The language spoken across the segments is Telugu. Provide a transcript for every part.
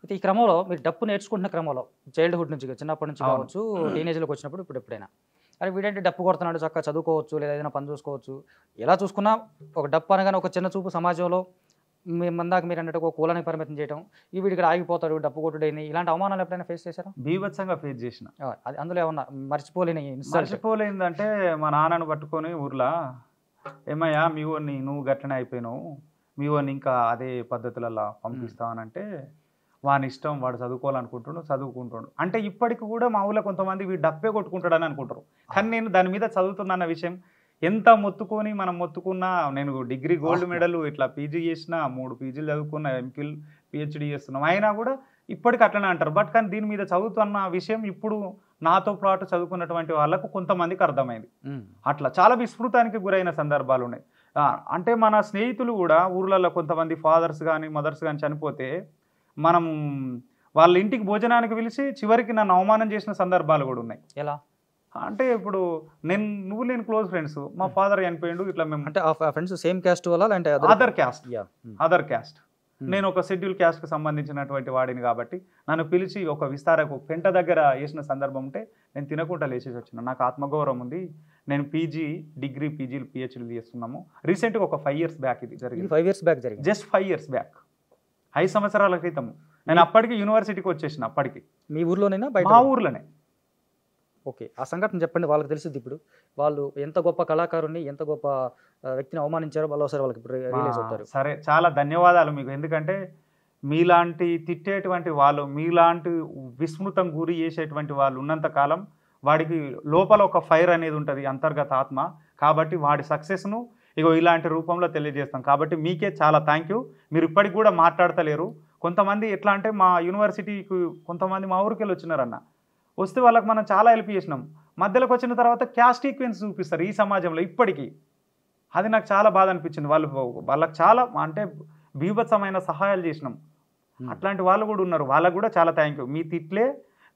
అయితే ఈ క్రమంలో మీరు డప్పు నేర్చుకుంటున్న క్రమంలో చైల్డ్‌హుడ్ నుంచి చిన్నప్పటి నుంచి అవును. కావచ్చు, టీనేజ్‌లోకి వచ్చినప్పుడు ఇప్పుడు ఎప్పుడైనా. అరే వీడేంటి డప్పు కొడుతున్నాడు చక్కగా చదువుకోవచ్చు లేదా ఏదైనా పని చూసుకోవచ్చు. ఎలా చూసుకున్నా ఒక డప్పు అనగానే ఒక చిన్న చూపు సమాజంలో ఇందాక మీరు అన్నట్టు ఒక కులానికి పరిమితం చేయటం. ఈ వీడు ఇక్కడ ఆగిపోతాడు డప్పు కొట్టుడని ఇలాంటి అవమానాలు ఎప్పుడైనా ఫేస్ చేశారా? బీభత్సంగా ఫేస్ చేసిన. అది అందులో ఏమన్నా మర్చిపోలేని ఇన్సల్ట్? మర్చిపోలేందంటే మా నాన్నను పట్టుకొని ఊర్లో, ఏమయ్యా మీ వాడిని నువ్వు గట్లనే అయిపోయినావు, మీ వాడిని ఇంకా అదే పద్ధతులలో పంపిస్తావనంటే, వాని ఇష్టం వాడు చదువుకోవాలనుకుంటుండు చదువుకుంటుండు అంటే ఇప్పటికి కూడా మా ఊళ్ళో కొంతమంది వీడు డప్పే కొట్టుకుంటాడని అనుకుంటారు. కానీ నేను దాని మీద చదువుతున్నా విషయం ఎంత మొత్తుకొని మనం మొత్తుకున్నా, నేను డిగ్రీ గోల్డ్ మెడల్ ఇట్లా పీజీ చేసిన, 3 పీజీలు చదువుకున్న, ఎంఫిల్ పిహెచ్డి చేస్తున్నాం, అయినా కూడా ఇప్పటికి అట్లనే అంటారు. బట్ కానీ దీని మీద చదువుతున్న విషయం ఇప్పుడు నాతో పాటు చదువుకున్నటువంటి వాళ్ళకు కొంతమందికి అర్థమైంది. అట్లా చాలా విస్మృతానికి గురైన సందర్భాలు ఉన్నాయి. అంటే మన స్నేహితులు కూడా ఊర్లలో కొంతమంది ఫాదర్స్ కానీ మదర్స్ కానీ చనిపోతే మనం వాళ్ళ ఇంటికి భోజనానికి పిలిచి చివరికి నన్ను అవమానం చేసిన సందర్భాలు కూడా ఉన్నాయి. ఎలా అంటే ఇప్పుడు నేను క్లోజ్ ఫ్రెండ్స్, మా ఫాదర్ చనిపోయిండు, ఇట్లా మేము అంటే ఆ ఫ్రెండ్స్ సేమ్ క్యాస్ట్ వల్ల అంటే అదర్ క్యాస్ట్ నేను ఒక షెడ్యూల్ క్యాస్ట్కి సంబంధించినటువంటి వాడిని కాబట్టి నన్ను పిలిచి ఒక విస్తారకు పెంట దగ్గర వేసిన సందర్భం ఉంటే నేను తినకుండా లేచేసి వచ్చిన. నాకు ఆత్మగౌరవం ఉంది. నేను డిగ్రీ పీజీలు పిహెచ్డీలు చేస్తున్నాము. రీసెంట్గా ఒక 5 years బ్యాక్ ఇది జరిగింది. 5 years బ్యాక్ జరిగింది. జస్ట్ 5 years బ్యాక్, 5 సంవత్సరాల క్రితం. నేను అప్పటికి యూనివర్సిటీకి వచ్చేసిన. అప్పటికి మీ ఊర్లోనైనా మా ఊర్లోనే. ఓకే, ఆ సంఘటన చెప్పండి, వాళ్ళకి తెలిసింది. ఇప్పుడు వాళ్ళు ఎంత గొప్ప కళాకారుని ఎంత గొప్ప వ్యక్తిని అవమానించారో వాళ్ళు ఒకసారి వాళ్ళకి ఇప్పుడు రియలైజ్ అవుతారు. సరే, చాలా ధన్యవాదాలు మీకు. ఎందుకంటే మీలాంటి తిట్టేటువంటి వాళ్ళు, మీలాంటి విస్మృతం గురి చేసేటువంటి వాళ్ళు ఉన్నంత కాలం వాడికి లోపల ఒక ఫైర్ అనేది ఉంటుంది, అంతర్గత ఆత్మ. కాబట్టి వాడి సక్సెస్ను ఇలాంటి రూపంలో తెలియజేస్తాం. కాబట్టి మీకే చాలా థ్యాంక్ యూ. మీరు ఇప్పటికి కూడా మాట్లాడతలేరు. కొంతమంది ఎట్లా అంటే మా యూనివర్సిటీకి కొంతమంది మా ఊరికి వెళ్ళి వచ్చినారన్న, వస్తే వాళ్ళకి మనం చాలా హెల్ప్ చేసినాం. మధ్యలోకి వచ్చిన తర్వాత క్యాస్ట్ ఈక్వెన్స్ చూపిస్తారు ఈ సమాజంలో ఇప్పటికీ. అది నాకు చాలా బాధ అనిపించింది. వాళ్ళకి చాలా అంటే బీభత్సమైన సహాయాలు చేసినాం. అట్లాంటి వాళ్ళు కూడా ఉన్నారు. వాళ్ళకు కూడా చాలా థ్యాంక్ యూ. మీ తిట్లే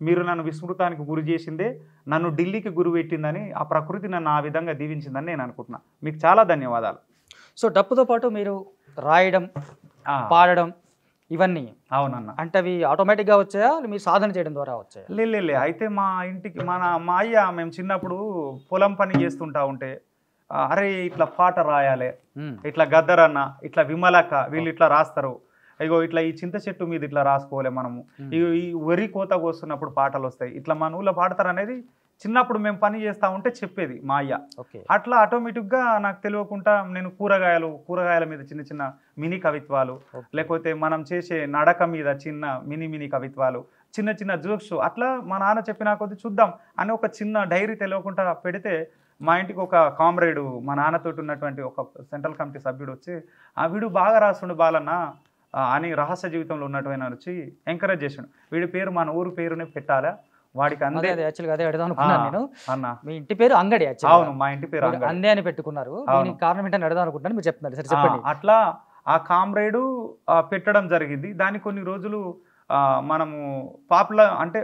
మీరు నన్ను విస్మృతానికి గురి చేసిందే, నన్ను ఢిల్లీకి గురి పెట్టిందని, ఆ ప్రకృతి నన్ను ఆ విధంగా దీవించిందని నేను అనుకుంటున్నా. మీకు చాలా ధన్యవాదాలు. సో డప్పుతో పాటు మీరు రాయడం, పాడడం ఇవన్నీ అవునన్న, అంటే అవి ఆటోమేటిక్గా వచ్చాయా మీరు సాధన చేయడం ద్వారా వచ్చాయా? లే అయితే మా ఇంటికి మా అయ్య మేము చిన్నప్పుడు పొలం పని చేస్తుంటా ఉంటే, అరే ఇట్లా పాట రాయాలి, ఇట్లా గద్దరన్న, ఇట్లా విమలక్క వీళ్ళు ఇట్లా రాస్తారు, ఇట్లా ఈ చింత చెట్టు మీద ఇట్లా రాసుకోవాలి మనము, ఈ వరి కోత కోస్తున్నప్పుడు పాటలు వస్తాయి, ఇట్లా మన ఊళ్ళో పాడతారు అనేది చిన్నప్పుడు మేము పని చేస్తూ ఉంటే చెప్పేది మా అయ్య. అట్లా ఆటోమేటిక్గా నాకు తెలియకుండా నేను కూరగాయల మీద చిన్న చిన్న మినీ కవిత్వాలు, లేకపోతే మనం చేసే నడక మీద చిన్న మినీ కవిత్వాలు, చిన్న చిన్న జోక్స్, అట్లా మా నాన్న చెప్పినా కొద్ది చూద్దాం అని ఒక చిన్న డైరీ తెలియకుండా పెడితే, మా ఇంటికి ఒక కామ్రేడు మా నాన్నతోటి ఉన్నటువంటి ఒక సెంట్రల్ కమిటీ సభ్యుడు వచ్చి, ఆ వీడు బాగా రాస్తుండు బాలన్న అని రహస్య జీవితంలో ఉన్నటువంటి వచ్చి ఎంకరేజ్ చేసాడు. వీడి పేరు మన ఊరు పేరునే పెట్టాలా, వాడికి అందే. అదే అడుగుదాం అనుకున్నాను నేను. అన్న మీ ఇంటి పేరు అంగడి? అవును, మా ఇంటి పేరు అందే అని పెట్టుకున్నారు. కారణం ఏంటని అడుగుదాం అనుకుంటాను, మీరు చెప్తున్నారు. సరే చెప్పండి. అట్లా ఆ కామ్రేడు పెట్టడం జరిగింది. దానికి కొన్ని రోజులు మనము పాపులర్ అంటే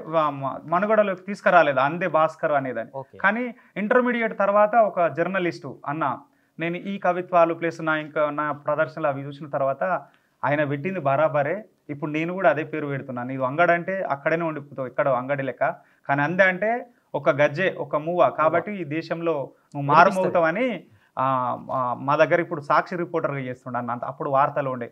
మనుగడలోకి తీసుకురాలేదు అందే భాస్కర్ అనేదని. కానీ ఇంటర్మీడియట్ తర్వాత ఒక జర్నలిస్టు అన్న, నేను ఈ కవిత్వాలు ప్లస్ నా ప్రదర్శనలు అవి చూసిన తర్వాత ఆయన పెట్టింది బరాబరే, ఇప్పుడు నేను కూడా అదే పేరు పెడుతున్నాను. నీవు అంగడంటే అక్కడనే ఉండిపోతావు, ఇక్కడ అంగడి లెక్క, కానీ అందే అంటే ఒక గజ్జె ఒక మూవ, కాబట్టి ఈ దేశంలో నువ్వు మారుమవుతావని మా దగ్గర ఇప్పుడు సాక్షి రిపోర్టర్గా చేస్తుండ. అప్పుడు వార్తలు ఉండే.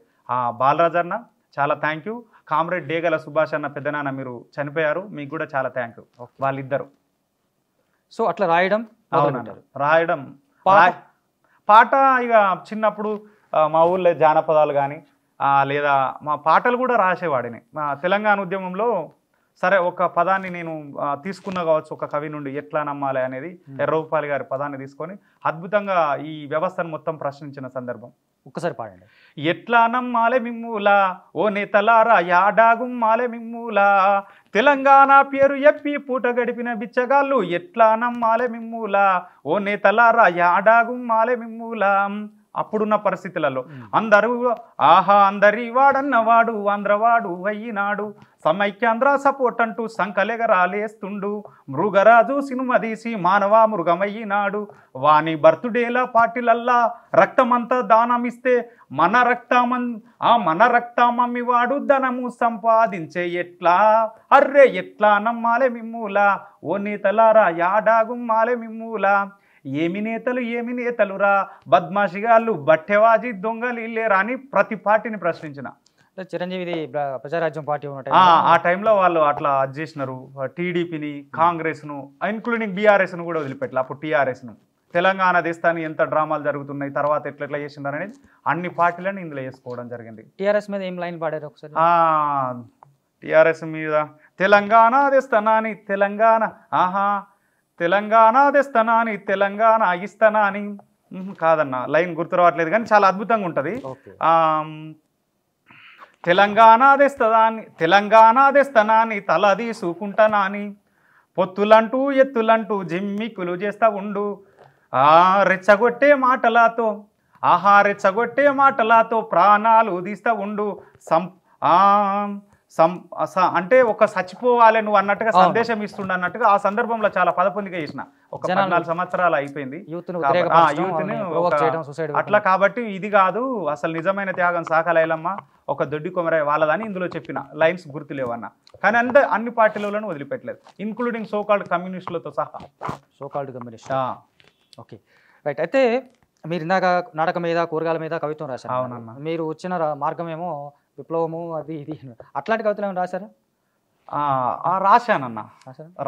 బాలరాజ్ అన్న చాలా థ్యాంక్ యూ. కామ్రేడ్ డేగల సుభాష్ అన్న పెద్దనాన్న మీరు చనిపోయారు, మీకు కూడా చాలా థ్యాంక్ యూ వాళ్ళిద్దరు. సో అట్లా రాయడం పాట ఇక చిన్నప్పుడు మా ఊళ్ళో జానపదాలు కానీ లేదా మా పాటలు కూడా రాసేవాడిని. మా తెలంగాణ ఉద్యమంలో సరే ఒక పదాన్ని నేను తీసుకున్నా కావచ్చు ఒక కవి నుండి, ఎట్లా నమ్మాలి అనేది ఎర్రగోపాల్ గారి పదాన్ని తీసుకొని అద్భుతంగా ఈ వ్యవస్థను మొత్తం ప్రశ్నించిన సందర్భం. ఒక్కసారి పాడండి. ఎట్లా నమ్మాలే మిమ్ములా ఓ నేతలారా యాడాగుమ్మాలే మిమ్ములా, తెలంగాణ పేరు ఎప్పి పూట గడిపిన బిచ్చగాళ్ళు, ఎట్లా నమ్మాలే మిమ్ములా ఓ నేతలారా యాడాగుమ్మాలే మిమ్ములా, అప్పుడున్న పరిస్థితులలో అందరూ ఆహా అందరి వాడన్నవాడు ఆంధ్రవాడు అయ్యినాడు సమైక్యాంధ్ర సపోర్ట్ అంటూ సంకలెగరాలేస్తుండు మృగరాజు సినిమా తీసి మానవ మృగమయ్యినాడు వాని బర్త్డేల పార్టీలల్లా రక్తమంతా దానమిస్తే మన రక్తమమ్మి వాడు ధనము సంపాదించే ఎట్లా అర్రే ఎట్లా నమ్మాలే మిమ్ములా ఓ నేతలారా యాడాగుమ్మాలే మిమ్ములా ఏమి నేతలురా బద్మాషిగాళ్ళు బట్టెవాజీ దొంగలు ఇల్లేరా అని ప్రతి పార్టీని ప్రశ్నించిన చిరంజీవి ప్రజారాజ్యం పార్టీ ఉన్న ఆ టైంలో వాళ్ళు అట్లా అది చేసినారు టీడీపీని కాంగ్రెస్ను ఇంక్లూడింగ్ బీఆర్ఎస్ను కూడా వదిలిపెట్టాలి అప్పుడు టీఆర్ఎస్ను తెలంగాణ దేశాన్ని ఎంత డ్రామాలు జరుగుతున్నాయి తర్వాత ఎట్లా చేసినారు అనేది అన్ని పార్టీలను ఇందులో వేసుకోవడం జరిగింది టీఆర్ఎస్ మీద ఏం లైన్ పాడారు ఒకసారి టీఆర్ఎస్ మీద తెలంగాణ తెస్తానని తెలంగాణ ఆహా తెలంగాణ తెస్తానని తెలంగాణ ఇస్తానని కాదన్న లైన్ గుర్తు రావట్లేదు కానీ చాలా అద్భుతంగా ఉంటుంది తెలంగాణ తెస్తానని తల తీసుకుంటానని పొత్తులంటూ ఎత్తులంటూ జిమ్మికులు చేస్తా ఉండు రెచ్చగొట్టే మాటలతో ప్రాణాలు తీస్తా ఉండు అంటే ఒక చచ్చిపోవాలి నువ్వు అన్నట్టుగా సందేశం ఇస్తుండ అన్నట్టుగా ఆ సందర్భంలో చాలా పదపొందిగా చేసిన ఒక 14 సంవత్సరాలు అయిపోయింది అట్లా కాబట్టి ఇది కాదు అసలు నిజమైన త్యాగం సాకలైలమ్మ ఒక దొడ్డి కొమరయ్య వాళ్ళదని ఇందులో చెప్పిన లైన్స్ గుర్తులేవన్న కానీ అన్ని పార్టీలను వదిలిపెట్టలేదు ఇంక్లూడింగ్ సోకాల్డ్ కమ్యూనిస్టులతో సహా సోకాల్డ్ కమ్యూనిస్ట్ ఓకే రైట్ అయితే మీరు ఇందాక నాటకం మీద కూరగాయల మీద కవిత్వం రాశారు అవునన్నా మీరు వచ్చిన మార్గం ఏమో విప్లవము అది ఇది అట్లాంటి కవితలు ఏమైనా రాశారా రాశానన్నా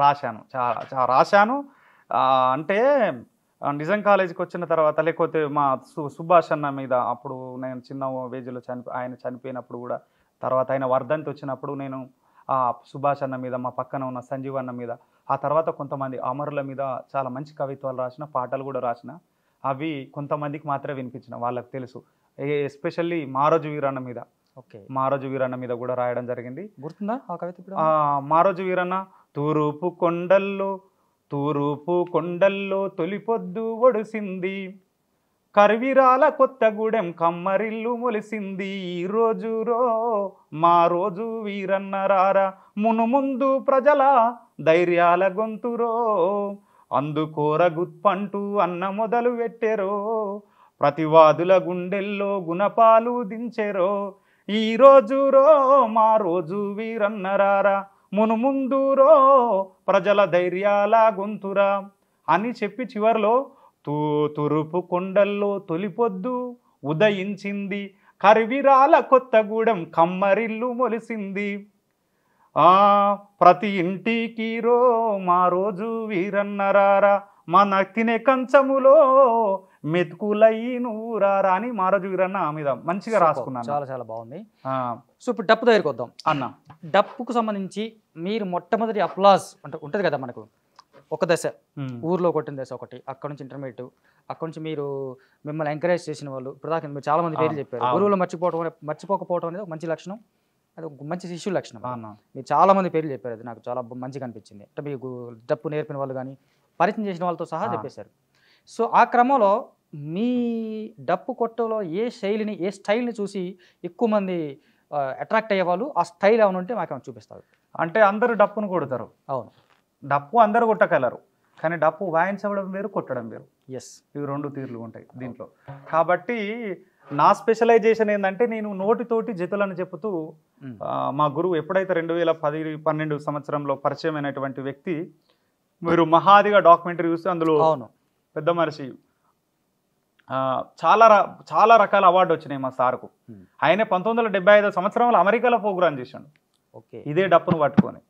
రాశాను చాలా రాశాను అంటే నిజాం కాలేజీకి వచ్చిన తర్వాత లేకపోతే మా సుభాష్ అన్న మీద అప్పుడు నేను చిన్న వేజ్లో ఆయన చనిపోయినప్పుడు కూడా తర్వాత ఆయన వర్ధంతి వచ్చినప్పుడు నేను ఆ సుభాష్ అన్న మీద మా పక్కన ఉన్న సంజీవ్ అన్న మీద ఆ తర్వాత కొంతమంది అమరుల మీద చాలా మంచి కవిత్వాలు రాసిన పాటలు కూడా రాసిన అవి కొంతమందికి మాత్రమే వినిపించిన వాళ్ళకి తెలుసు ఎస్పెషల్లీ మారోజు వీరన్న మీద మారోజు వీరన్న మీద కూడా రాయడం జరిగింది గుర్తుందా ఆ కవిత మారోజు వీరన్న తూరూపు కొండల్లో తొలిపొద్దు ఒడిసింది కరివిరాల కొత్తగూడెం కమ్మరిల్లు మొలిసింది ఈ రోజు మా రోజు వీరన్న రారా మునుముందు ప్రజల ధైర్యాల గొంతురో అందుకోర గుత్పంటూ అన్న మొదలు పెట్టెరో ప్రతివాదుల గుండెల్లో గుణపాలు దించెరో ఈ రోజు మా రోజు వీరన్నరారా మునుముందు ప్రజల ధైర్యాల గొంతురా అని చెప్పి చివరిలో తూర్పు కొండల్లో తొలిపొద్దు ఉదయించింది కరివిరాల కొత్తగూడెం కమ్మరిల్లు మొలిసింది ప్రతి ఇంటికి మా రోజు వీరన్నరారా మన తినే కంచములో మెతుకులయ్యి నూరారా అని మారోజు వీరన్న మీద మంచిగా రాసుకున్నాను చాలా చాలా బాగుంది సో ఇప్పుడు డప్పు దగ్గరికి వద్దాం అన్న డప్పుకు సంబంధించి మీరు మొట్టమొదటి అప్లాస్ అంటే ఉంటుంది కదా మనకు ఒక దశ ఊర్లో కొట్టిన దశ ఒకటి అక్కడ నుంచి ఇంటర్మీడియట్ అక్కడ నుంచి మీరు మిమ్మల్ని ఎంకరేజ్ చేసిన వాళ్ళు ఇప్పుడు దాకా మీరు చాలా మంది పేర్లు చెప్పారు గురువులు మర్చిపోకపోవడం అనేది ఒక మంచి లక్షణం అది ఒక మంచి శిష్యు లక్షణం మీరు చాలా మంది పేర్లు చెప్పారు అది నాకు చాలా మంచిగా అనిపించింది అంటే మీకు డప్పు నేర్పిన వాళ్ళు కానీ పరిచయం చేసిన వాళ్ళతో సహా చెప్పేశారు సో ఆ క్రమంలో మీ డప్పు కొట్టలో ఏ స్టైల్ని చూసి ఎక్కువ మంది అట్రాక్ట్ అయ్యేవాళ్ళు ఆ స్టైల్ ఏమైనా ఉంటే మాకు ఏమైనా చూపిస్తారు అంటే అందరూ డప్పును కొడతారు అవును డప్పు అందరూ కొట్టగలరు కానీ డప్పు వాయించడం వేరు కొట్టడం వేరు ఇవి 2 తీర్లు ఉంటాయి దీంట్లో కాబట్టి నా స్పెషలైజేషన్ ఏంటంటే నేను నోటితోటి జతులను చెప్పుతూ మా గురువు ఎప్పుడైతే 2010-12 సంవత్సరంలో పరిచయం అయినటువంటి వ్యక్తి మీరు మహాదిగా డాక్యుమెంటరీ చూస్తే అందులో పెద్ద మనిషి చాలా రకాల అవార్డు వచ్చినాయి మా సార్కు. ఆయన 1975 సంవత్సరంలో అమెరికాలో ప్రోగ్రామ్ చేశాడు ఇదే డప్పును పట్టుకొని.